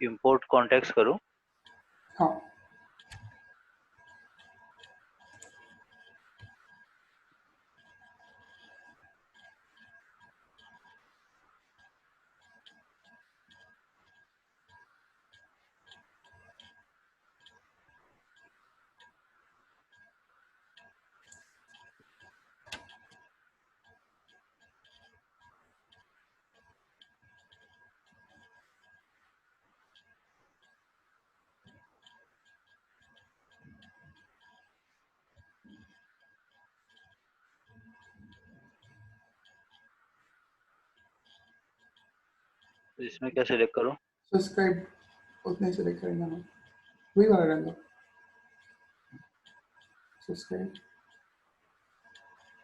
Import contacts करूँ? हाँ, तो इसमें क्या सिलेक्ट करूँ? सब्सक्राइब उतने सेलेक्ट करेंगे हम, वही वाला रहेगा सब्सक्राइब,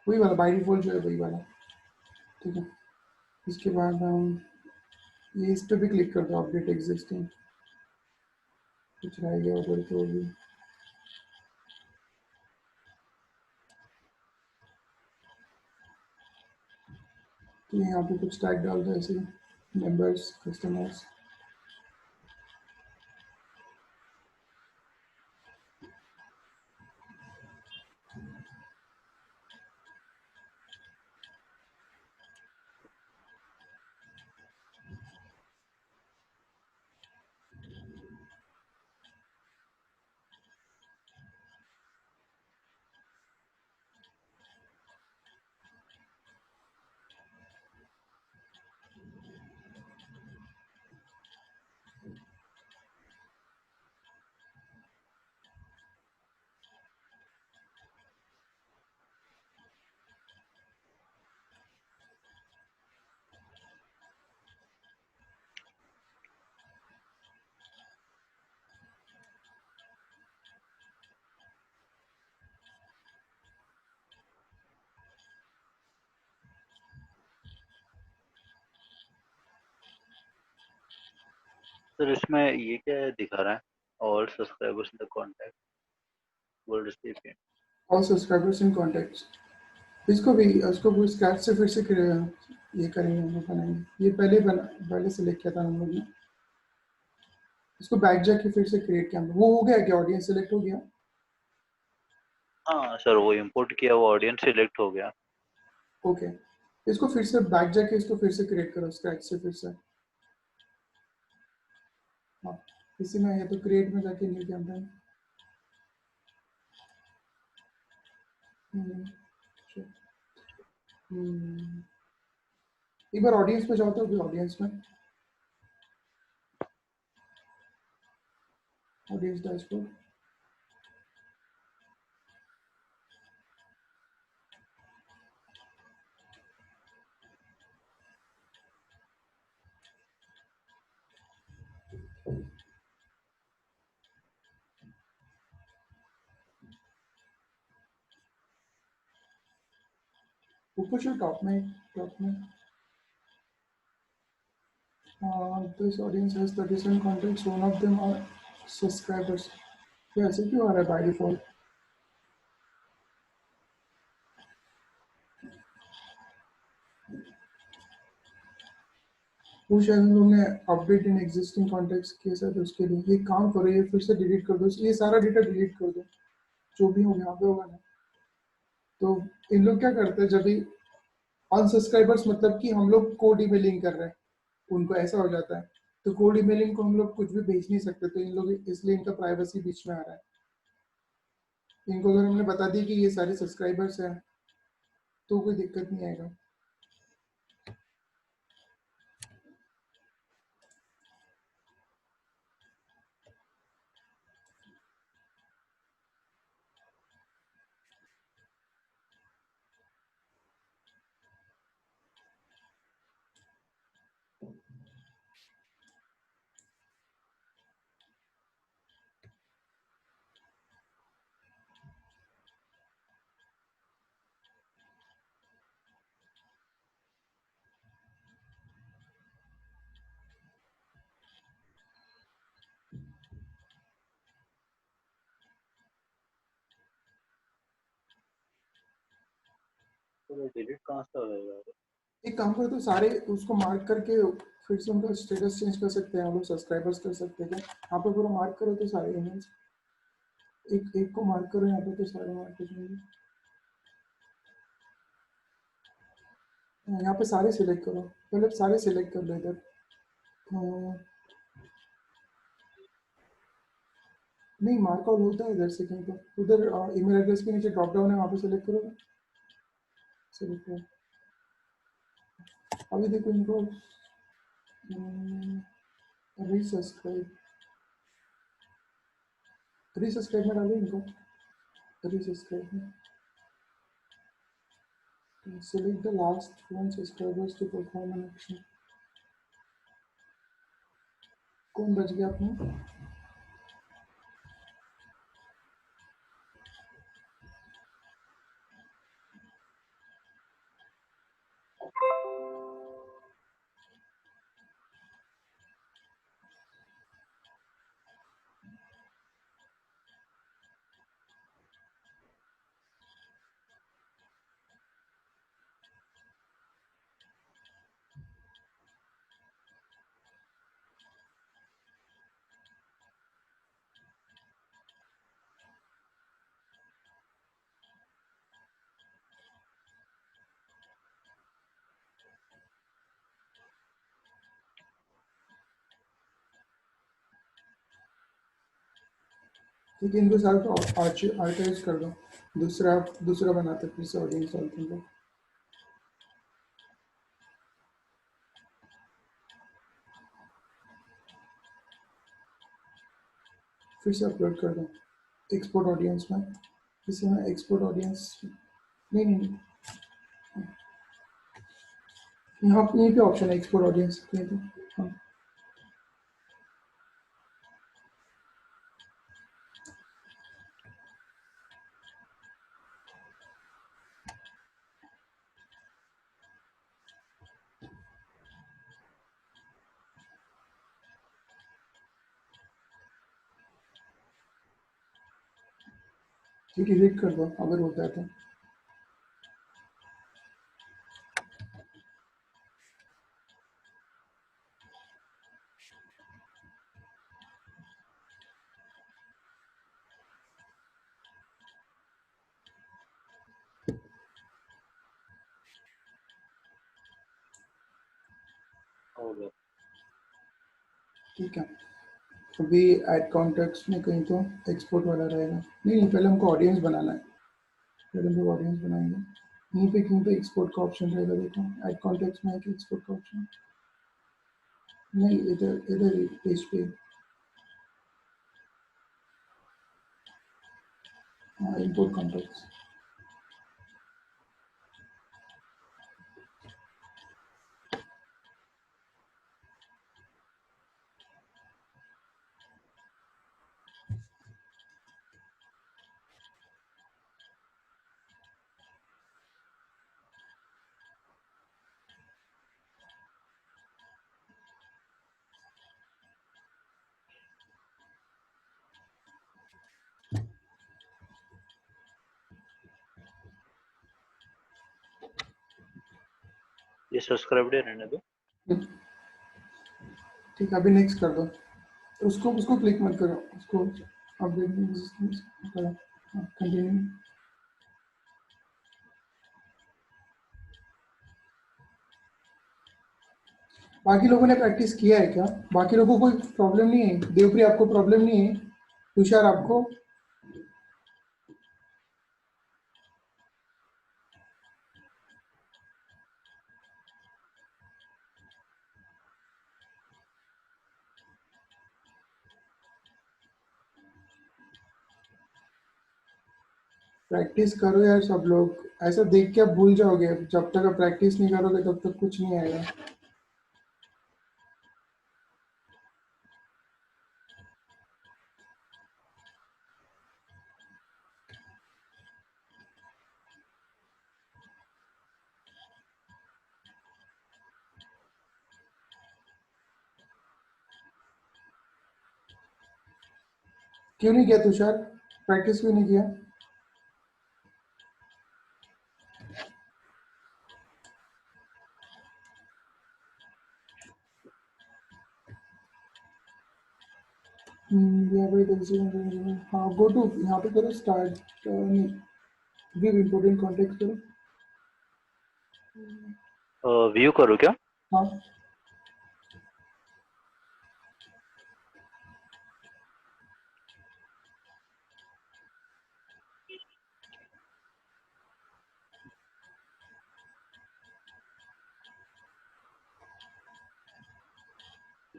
वही वाला बाई डिफॉल्ट जो है वही वाला। ठीक है, इसके बाद हम ये इस पर भी क्लिक कर दो, अपडेट एग्जिस्टिंग, कुछ रह गया उधर तो भी। तो यहाँ पे कुछ टैग डाल दो ऐसे, मेंबर्स, कस्टमर्स। सर इसमें ये क्या दिखा रहा है? All subscribers in the contact will receive. All subscribers in contacts, इसको भी, उसको भी स्क्रैच से फिर से ये करेंगे, हम लोग बनाएंगे। ये पहले से लिख किया था हम लोग ने, इसको बैक जाके फिर से क्रिएट किया हम लोग। वो हो गया क्या, ऑडियंस सेलेक्ट हो गया? हाँ सर, वो इंपोर्ट किया, वो ऑडियंस सिलेक्ट हो गया। ओके, इसको फिर से बैक जाके इसको फिर से क्रिएट करो स्क्रैच से फिर से। हाँ, इसी में ये तो क्रिएट में जाके न्यू कैंपेन। एक बार ऑडियंस में जाओ तो, अभी ऑडियंस में, ऑडियंस डैशबोर्ड। ऊपर से टॉप में this audience has 37 contacts, one of them are subscribers। ये ऐसे क्यों आ रहा है बाय डिफॉल्ट? वो शायद हम लोग ने अपडेट इन एग्जिस्टिंग कॉन्टेक्ट्स किए शायद, उसके लिए ये काम करो, ये फिर से डिलीट कर दो, ये सारा डेटा डिलीट कर दो जो भी हो यहाँ पे होगा ना। तो इन लोग क्या करते हैं, जब भी अनसब्सक्राइबर्स मतलब कि हम लोग कोड ईमेलिंग कर रहे हैं, उनको ऐसा हो जाता है। तो कोड ईमेलिंग को हम लोग कुछ भी भेज नहीं सकते, तो इन लोग इसलिए इनका प्राइवेसी बीच में आ रहा है। इनको अगर हमने बता दी कि ये सारे सब्सक्राइबर्स हैं तो कोई दिक्कत नहीं आएगा। तो डिलीट कहाँ से हो जाएगा? एक काम करो तो सारे उसको मार्क करके फिर से उनका स्टेटस चेंज कर सकते हैं हम लोग, सब्सक्राइबर्स कर सकते हैं क्या? यहाँ पे पूरा मार्क करो तो सारे ईमेल्स, एक एक को मार्क करो यहाँ पे तो सारे मार्क हो जाएंगे। यहाँ पे सारे सिलेक्ट करो, पहले सारे सिलेक्ट कर लो इधर। नहीं, मार्क आउट होता है इधर से कहीं तो, उधर ईमेल एड्रेस के नीचे ड्रॉप डाउन है, वहाँ पे सिलेक्ट करो, सिलेक्ट करो। अभी देखो इनको रीसब्सक्राइब, रीसब्सक्राइब में डालो इनको, रीसब्सक्राइब में select the last one subscribers to perform an action। कौन बच गया अपना? ठीक है, इनको सारे को आर्काइव कर दो, दूसरा बनाते फिर से ऑडियंस डालते हैं। फिर से अपलोड कर दो एक्सपोर्ट ऑडियंस में, इसे मैं एक्सपोर्ट ऑडियंस, नहीं नहीं नहीं, यहाँ यहीं पे ऑप्शन है एक्सपोर्ट ऑडियंस, कहीं तो हाँ। ठीक है, हिट कर दो अगर होता है तो। हो गया। ठीक है, अभी ऐड कॉन्टेक्ट्स में कहीं तो एक्सपोर्ट वाला रहेगा, नहीं नहीं, पहले हमको ऑडियंस बनाना है, पहले हम लोग ऑडियंस बनाएंगे। यहीं पे कहीं पे एक्सपोर्ट का ऑप्शन रहेगा, देखो ऐड कॉन्टेक्ट्स में है कि एक्सपोर्ट का ऑप्शन, नहीं इधर इधर पेज पे, हाँ इम्पोर्ट कॉन्टेक्ट्स। ये सब्सक्राइब रहने दो। ठीक है, अभी नेक्स्ट कर दो, उसको उसको क्लिक मत करो, उसको अपडेट करो, कंटिन्यू। बाकी लोगों ने प्रैक्टिस किया है क्या? बाकी लोगों को कोई प्रॉब्लम नहीं है? देवप्रिया आपको प्रॉब्लम नहीं है? तुषार आपको? प्रैक्टिस करो यार सब लोग, ऐसा देख के आप भूल जाओगे, जब तक आप प्रैक्टिस नहीं करोगे तब तक कुछ नहीं आएगा। क्यों नहीं किया तुषार, प्रैक्टिस क्यों नहीं किया? यहाँ पे हाँ गो टू यहाँ पे करो स्टार्ट नहीं गिव इम्पोर्टेंट कॉन्टेक्ट करो। व्यू करो क्या? हाँ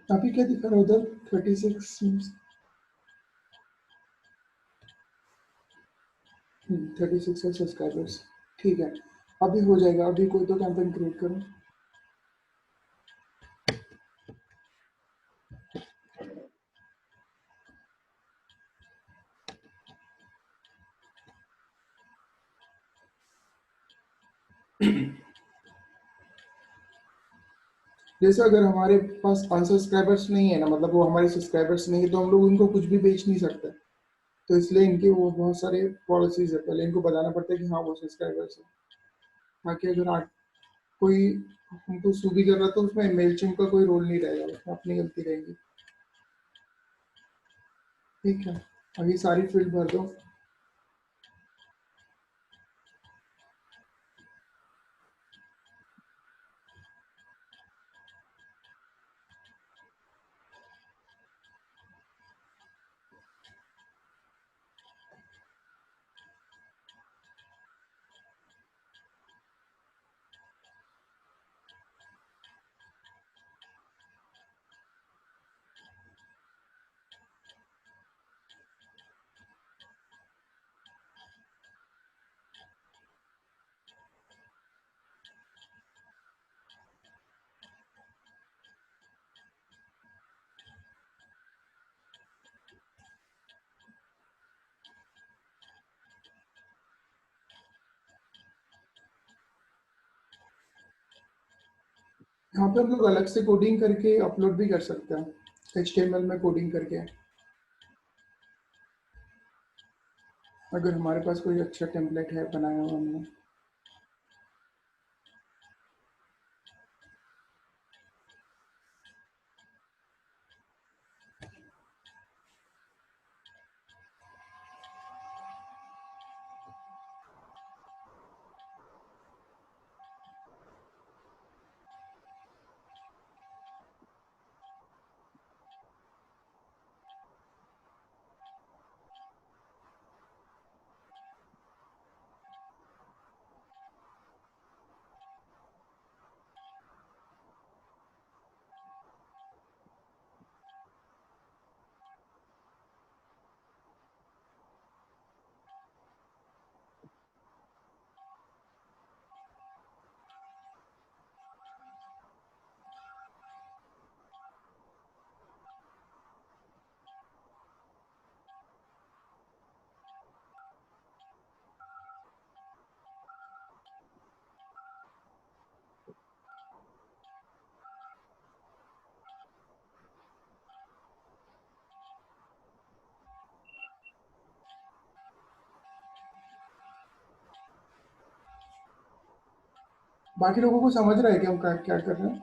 अभी क्या दिखा रहा है उधर 36 36 है सब्सक्राइबर्स। ठीक है अभी हो जाएगा। अभी कोई तो कैंपेन क्रिएट करो। जैसे अगर हमारे पास अनसब्सक्राइबर्स नहीं है ना, मतलब वो हमारे सब्सक्राइबर्स नहीं है, तो हम लोग उनको कुछ भी बेच नहीं सकते। तो इसलिए इनके वो बहुत सारे पॉलिसीज है, पहले इनको बताना पड़ता है कि हाँ वो सब्सक्राइबर्स है, ताकि अगर कोई हमको सूबी कर रहा तो उसमें मेलचिम का कोई रोल नहीं रहेगा, उसमें अपनी गलती रहेगी। ठीक है अभी सारी फील्ड भर दो। यहाँ पे हम लोग अलग से कोडिंग करके अपलोड भी कर सकते हैं, HTML में कोडिंग करके, अगर हमारे पास कोई अच्छा टेम्पलेट है बनाया हुआ हमने। बाकी लोगों को समझ रहा है कि हम क्या क्या कर रहे हैं?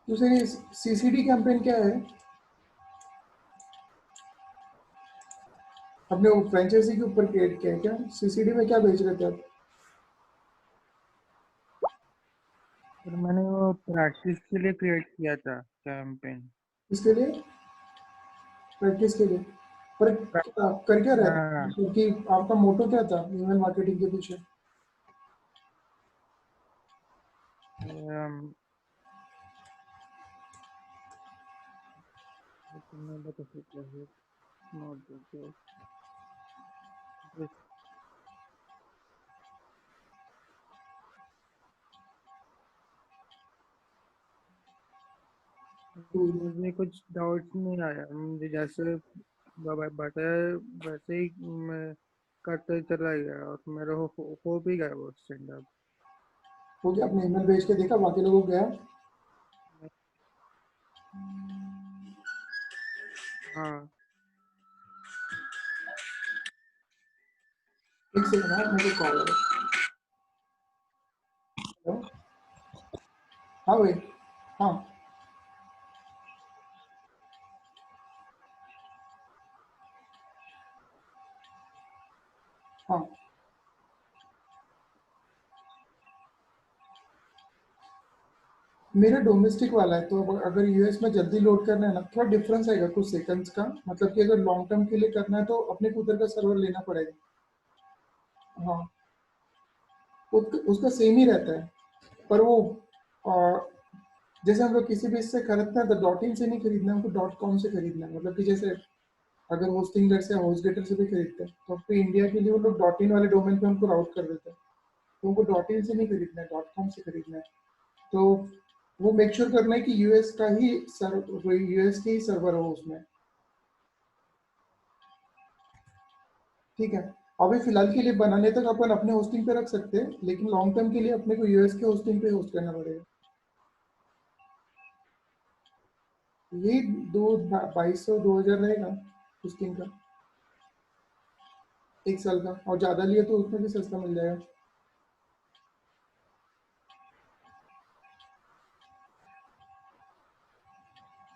दूसरे सीसीडी कैंपेन क्या है? अपने वो फ्रेंचाइजी के ऊपर क्रिएट किया है क्या? सीसीडी में क्या बेच रहे थे आप? पर मैंने वो प्रैक्टिस के लिए क्रिएट किया था कैंपेन। इसके लिए, प्रैक्टिस के लिए, पर कर क्या रहे थे, हाँ, क्योंकि आपका मोटो क्या था ईमेल मार्केटिंग के पीछे? मैं बता सकता हूँ, नोट दो मुझे कुछ डाउट नहीं आया, मुझे जैसे बताया वैसे ही मैं करते चला गया और मेरा हो भी गया वो स्टैंड अप। हो गया? आपने ईमेल भेज के देखा बाकी लोगों को गया? हाँ, एक सेकंड है, मेरे को कॉल है। हेलो? हाँ भाई। हाँ। हाँ, मेरा डोमेस्टिक वाला है, तो अगर यूएस में जल्दी लोड करना है ना, थोड़ा डिफरेंस आएगा कुछ सेकंड्स का, मतलब कि अगर लॉन्ग टर्म के लिए करना है तो अपने को उधर का सर्वर लेना पड़ेगा। हाँ, उसका सेम ही रहता है, पर वो आ, जैसे हम लोग किसी भी इससे खरीदते हैं तो डॉट इन से नहीं खरीदना है, हमको डॉट कॉम से खरीदना है। मतलब कि जैसे अगर होस्टिंग से या होस्टगेटर से भी खरीदते हैं तो फिर इंडिया के लिए वो लोग डॉट इन वाले डोमेन पे हमको राउट कर देते हैं, तो हमको डॉट इन से नहीं खरीदना है, डॉट कॉम से खरीदना है। तो वो मेक श्योर करना है कि यूएस का ही यूएस के ही सर्वर हो उसमें। ठीक है, अभी फिलहाल के लिए बनाने तक अपन अपने होस्टिंग पे रख सकते हैं, लेकिन लॉन्ग टर्म के लिए अपने को यूएस के होस्टिंग पे होस्ट करना पड़ेगा। यही 2200 2000 रहेगा होस्टिंग का, एक साल का, और ज़्यादा लिए तो उसमें भी सस्ता मिल जाएगा।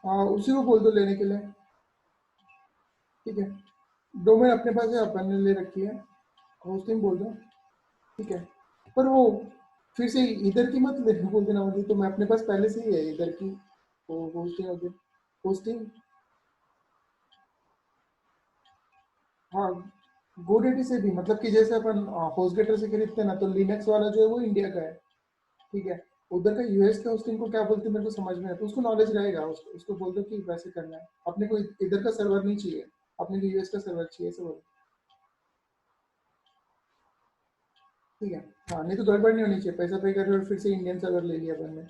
हाँ, उसी को बोल दो लेने के लिए। ठीक है, डोमेन अपने पास है, अपन ने ले रखी है, होस्टिंग बोल दो। ठीक है, पर वो फिर से इधर की मत ले बोल देना, मुझे तो मैं अपने पास पहले से ही है इधर की, वो होस्टिंग वगैरह, होस्टिंग। हाँ, गोडेटी से भी, मतलब कि जैसे अपन होस्टगेटर से खरीदते हैं ना, तो लिनक्स वाला जो है वो इंडिया का है। ठीक है, उधर का यूएस के होस्टिंग को क्या बोलते हैं मेरे को समझ में है, तो उसको नॉलेज रहेगा, उसको बोल दो कि वैसे करना है, अपने को इधर का सर्वर नहीं चाहिए, अपने को यूएस का सर्वर चाहिए, ऐसे बोलो। ठीक है। हाँ, नहीं तो गड़बड़ नहीं होनी चाहिए, पैसा पे कर रहे हो फिर से इंडियन सर्वर ले लिया अपन ने।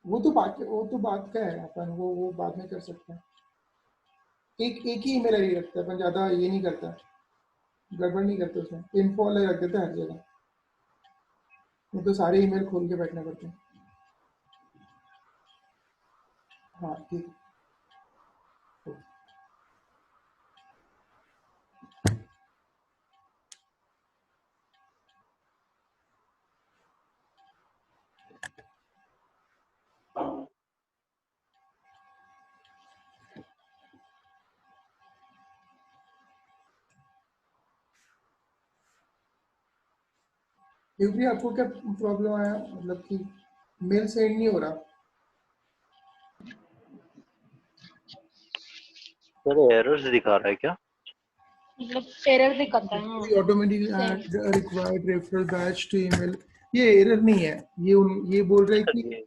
वो तो बात का है, अपन वो बाद में कर सकते हैं। एक ही ईमेल आईडी रखता है अपन, ज्यादा ये नहीं करता, गड़बड़ नहीं करते उसमें, इन्फो वाला रख देता है हर जगह, नहीं तो सारे ईमेल खोल के बैठना पड़ता है। हाँ ठीक है। यूपी आपको क्या प्रॉब्लम आया, मतलब कि मेल सेंड नहीं हो रहा? सर एरर्स दिखा रहा है क्या? मतलब एरर दिखाता है। हाँ, automatically same. Add required referral batch to email, ये एरर नहीं है, ये बोल रहा है सर कि ये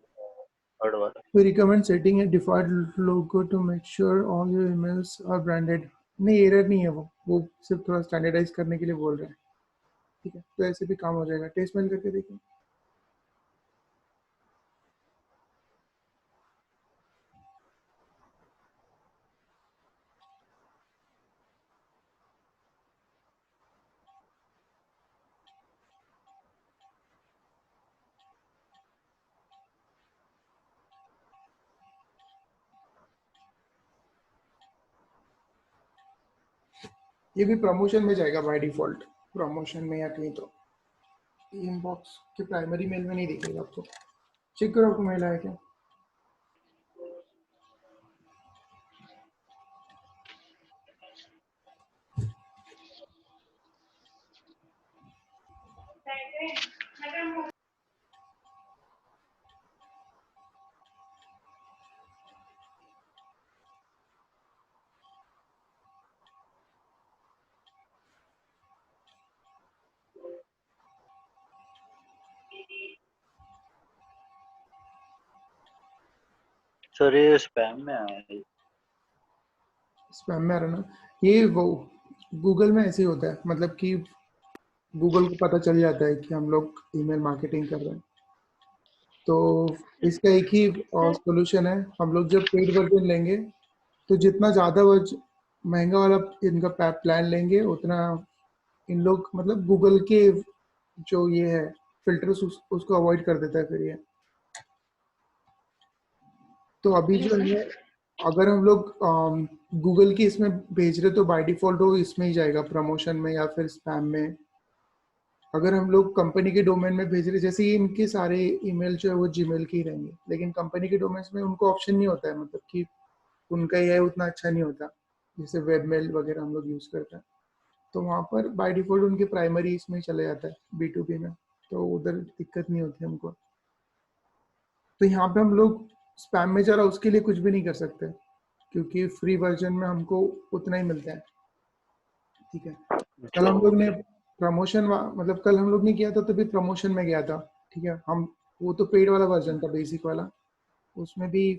थर्ड वाला। we recommend setting a default logo to make sure all your emails are branded। नहीं, एरर नहीं है, वो सिर्फ थोड़ा स्टैंडर्डाइज करने के लिए बोल रहे हैं। ठीक है, तो ऐसे भी काम हो जाएगा, टेस्ट मेल करके देखिए। ये भी प्रमोशन में जाएगा बाय डिफॉल्ट, प्रमोशन में या कहीं तो इनबॉक्स के प्राइमरी मेल में नहीं दिखेगा आपको। चेक करो आपको मेल आया क्या। सर ये स्पैम में आया है। स्पैम में आ रहा ना, ये वो गूगल में ऐसे ही होता है, मतलब कि गूगल को पता चल जाता है कि हम लोग ईमेल मार्केटिंग कर रहे हैं, तो इसका एक ही सर सॉल्यूशन है। हम लोग जब पेड वर्जन लेंगे तो जितना ज़्यादा महंगा वाला इनका प्लान लेंगे उतना इन लोग मतलब गूगल के जो ये है फिल्टर्स उसको अवॉइड कर देता है फिर ये। तो अभी हेलो जो सर। है अगर हम लोग गूगल की इसमें भेज रहे तो बाय डिफॉल्ट वो इसमें ही जाएगा, प्रमोशन में या फिर स्पैम में। अगर हम लोग कंपनी के डोमेन में भेज रहे, जैसे ये इनके सारे ईमेल जो है वो जीमेल के ही रहेंगे, लेकिन कंपनी के डोमेन में उनको ऑप्शन नहीं होता है, मतलब कि उनका ये उतना अच्छा नहीं होता जैसे वेब मेल वगैरह हम लोग यूज़ करते हैं, तो वहाँ पर बाय डिफॉल्ट उनके प्राइमरी इसमें चले जाता है B2B में, तो उधर दिक्कत नहीं होती हमको। तो यहाँ पे हम लोग स्पैम में जरा उसके लिए कुछ भी नहीं कर सकते क्योंकि फ्री वर्जन में हमको उतना ही मिलता है। ठीक है, कल हम लोग ने प्रमोशन मतलब कल हम लोग ने किया था तो भी प्रमोशन में गया था। ठीक है, हम वो तो पेड वाला वर्जन था, बेसिक वाला, उसमें भी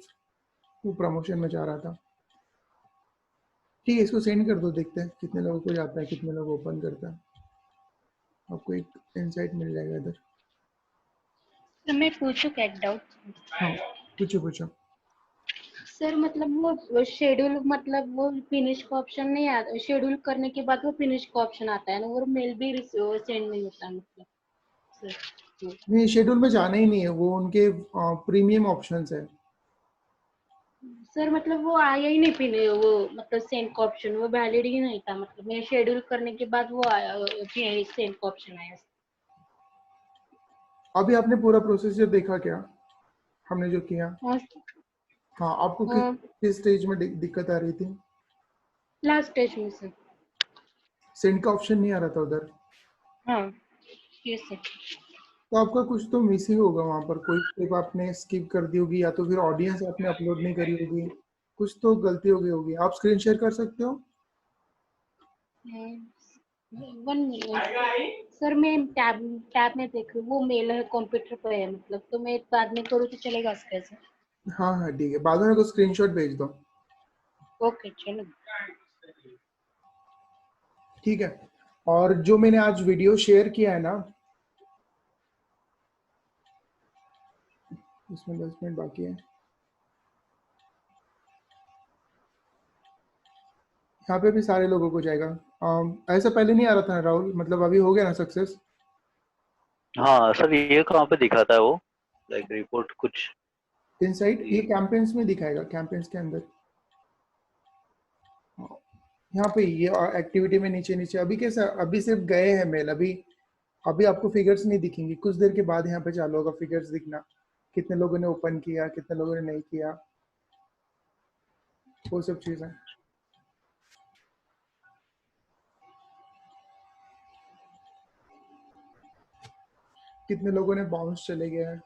वो प्रमोशन में जा रहा था। ठीक है, इसको सेंड कर दो, देखते हैं कितने लोगों को जाता है, कितने लोग ओपन करता है, आपको एक इंसाइट मिल जाएगा इधर। सर मैं पूछूं क्या एक डाउट? हाँ, पूछो पूछो। सर मतलब वो शेड्यूल, मतलब वो फिनिश का ऑप्शन नहीं आता, शेड्यूल करने के बाद वो फिनिश का ऑप्शन आता है ना, और मेल भी सेंड नहीं होता मतलब सर। नहीं, शेड्यूल में जाना ही नहीं है, वो उनके प्रीमियम ऑप्शंस है। सर मतलब वो आया ही नहीं, फिर वो मतलब सेंड का ऑप्शन वो वैलिड ही नहीं था, मतलब मैं शेड्यूल करने के बाद वो आया, फिर सेंड का ऑप्शन आया। अभी आपने पूरा प्रोसीजर देखा क्या, हमने जो किया? हाँ। हाँ, आपको किस हाँ किस स्टेज में दिक्कत आ रही थी? लास्ट स्टेज में सर। सेंड का ऑप्शन नहीं आ रहा था उधर, हाँ यस सर। तो आपका कुछ तो मिस ही होगा वहाँ पर, कोई स्टेप आपने स्किप कर दी होगी या तो फिर ऑडियंस आपने अपलोड नहीं करी होगी, कुछ तो गलती हो गई होगी। आप स्क्रीन शेयर कर सकते हो? वन मिनट सर, मैं टैब टैब में देख रही हूँ, वो मेल है कंप्यूटर पे है मतलब, तो मैं बाद में करूँ तो चलेगा उसके से? हाँ हाँ ठीक है, बाद में मेरे को स्क्रीनशॉट भेज दो। ओके चलो। ठीक है, और जो मैंने आज वीडियो शेयर किया है ना, इसमें 10 मिनट बाकी है, यहाँ पे भी सारे लोगों को जाएगा। ऐसा पहले नहीं आ रहा था ना राहुल, मतलब अभी हो गया ना सक्सेस? हाँ सर, ये कहाँ पे दिखाता है वो, लाइक रिपोर्ट कुछ? इनसाइट ये कैंपेन्स में दिखाएगा, कैंपेन्स के अंदर यहाँ पे ये एक्टिविटी में नीचे नीचे अभी कैसा, अभी सिर्फ गए हैं मेल, अभी अभी आपको फिगर्स नहीं दिखेंगी, कुछ देर के बाद यहाँ पे चालू होगा फिगर्स दिखना, कितने लोगों ने ओपन किया, कितने लोगों ने नहीं किया, वो सब चीजें। कितने लोगों ने बाउंस चले गए हैं।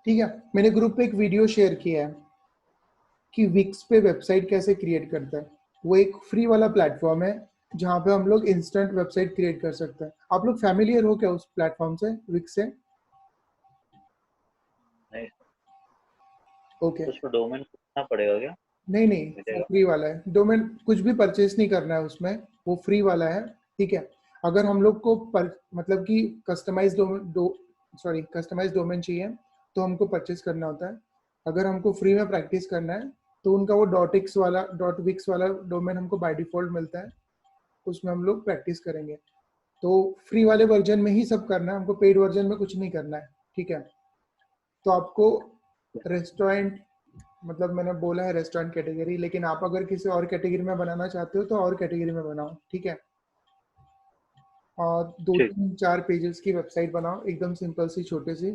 ठीक है, मैंने ग्रुप पे एक वीडियो शेयर किया है कि विक्स पे वेबसाइट कैसे क्रिएट करता है। वो एक फ्री वाला प्लेटफॉर्म है जहाँ पे हम लोग इंस्टेंट वेबसाइट क्रिएट कर सकते हैं। आप लोग फैमिलियर हो क्या उस प्लेटफॉर्म से, विक्स से? नहीं, ओके, उसमें डोमेन खोलना पड़ेगा क्या? नहीं नहीं, वो मिलेगा? फ्री वाला है, डोमेन कुछ भी परचेस नहीं करना है उसमें, वो फ्री वाला है। ठीक है, अगर हम लोग को मतलब कि कस्टमाइज डोमेन चाहिए तो हमको परचेस करना होता है। अगर हमको फ्री में प्रैक्टिस करना है तो उनका वो .wix वाला डोमेन हमको बाय डिफॉल्ट मिलता है, उसमें हम लोग प्रैक्टिस करेंगे। तो फ्री वाले वर्जन में ही सब करना है, हमको पेड वर्जन में कुछ नहीं करना है। ठीक है, तो आपको रेस्टोरेंट मतलब मैंने बोला है रेस्टोरेंट कैटेगरी, लेकिन आप अगर किसी और कैटेगरी में बनाना चाहते हो तो और कैटेगरी में बनाओ, ठीक है। और 2-3-4 पेजेस की वेबसाइट बनाओ, एकदम सिंपल सी, छोटे सी,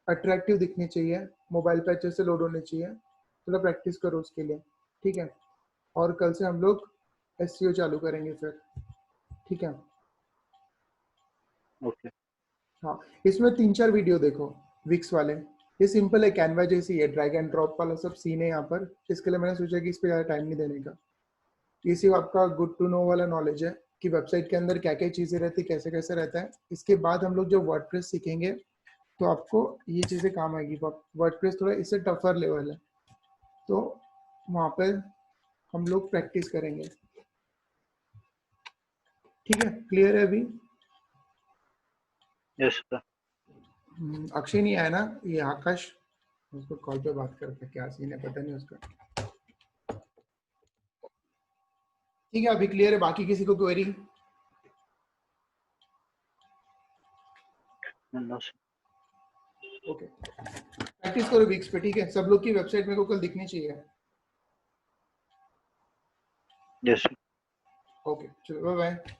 अट्रैक्टिव दिखनी चाहिए, मोबाइल पे अच्छे से लोड होनी चाहिए, थोड़ा प्रैक्टिस करो उसके लिए, ठीक है। और कल से हम लोग एसईओ चालू करेंगे फिर, ठीक है। ओके। हाँ, इसमें 3-4 वीडियो देखो विक्स वाले, ये सिंपल है, कैनवा जैसी है, ड्रैग एंड ड्रॉप वाला सब सीन है यहाँ पर, इसके लिए मैंने सोचा कि इस पर ज़्यादा टाइम नहीं देने का। ये सिर्फ आपका गुड टू नो वाला नॉलेज है कि वेबसाइट के अंदर क्या क्या चीज़ें रहती, कैसे कैसे रहता है। इसके बाद हम लोग जब वर्डप्रेस सीखेंगे तो आपको ये चीज़ें काम आएगी। वर्डप्रेस थोड़ा इससे टफर लेवल है, तो वहाँ पर हम लोग प्रैक्टिस करेंगे, ठीक है। क्लियर है अभी? Yes sir. अक्षय नहीं आया ना, ये आकाश, उसको कॉल पे बात करते, क्या सीन है पता नहीं उसका, ठीक है। अभी क्लियर है? बाकी किसी को query? No sir. Okay, practice करो वीक्स पे, ठीक है। सब लोग की वेबसाइट मेरे को कल दिखनी चाहिए। Yes sir. ओके, चलो बाय बाय।